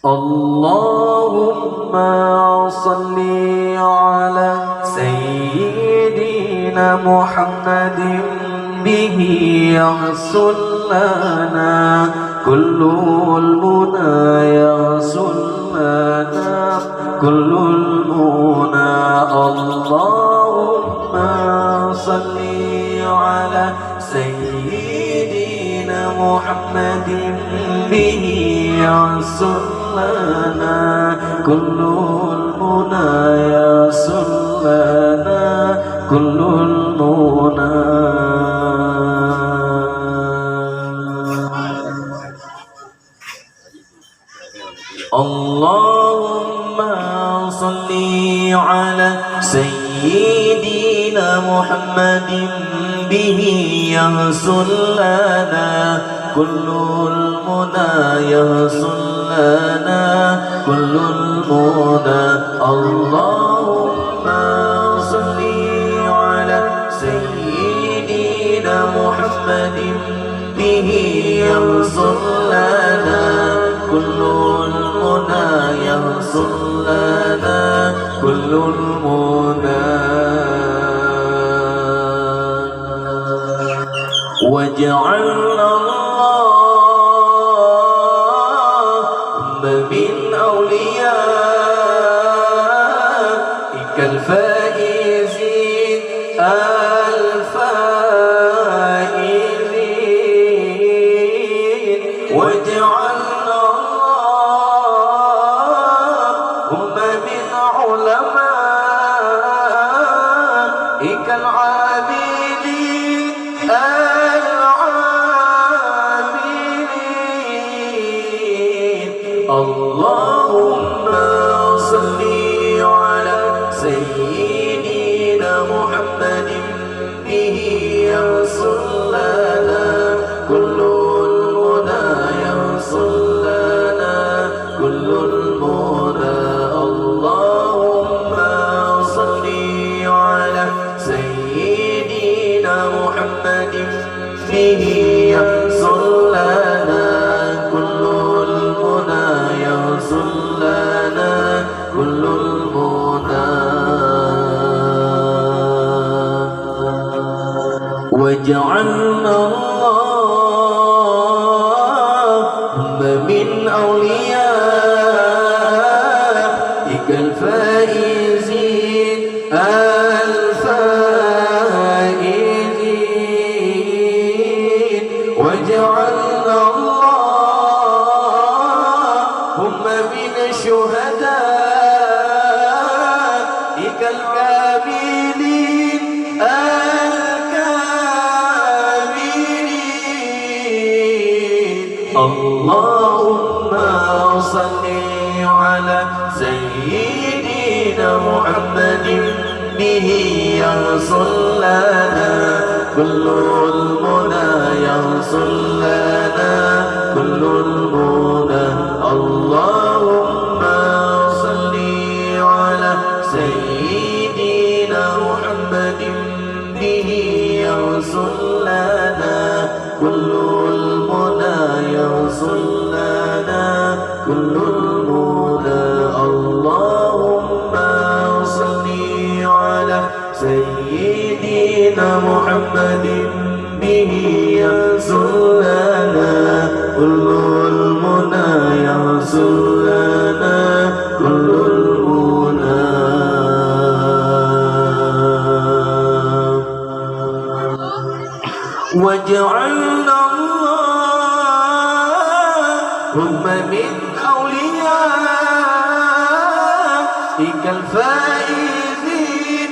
اللهم صل على سيدنا محمد به يحصل لنا كل المنى يحصل لنا كل المنى. اللهم صل على سيدنا محمد به يحصل لنا كل المنى يحصل لنا كل المنى. اللهم صل على سيدنا محمد به يحصل لنا كل المنى يحصل لنا كل المنى. اللهم صل على سيدنا محمد به يحصل لنا كل المنى يحصل لنا كل المنى. واجعلنا اللهم من أوليائك الفائزين الفائزين. واجعلنا اللهم من علمائك العابدين العابدين. اللهم صل على سيدنا محمد به يحصل لنا كل المنى يحصل لنا كل المنى. اللهم صل على سيدنا محمد به يحصل لنا كل المنى يحصل لنا كل المنى. واجعلنا اللهم من أوليائك الفائزين الفائزين. واجعلنا اللهم من شهدائك الكاملين الكاملين. اللهم صل على سيدنا محمد به يحصل لنا كل المنى يحصل لنا كل المنى. اللهم صل على سيدنا محمد به يحصل لنا كل المنى يحصل لنا كل المنى. اللهم صل على سيدنا محمد به يحصل لنا كل المنى يحصل لنا كل المنى. واجعلنا اللهم من أوليائك الفائزين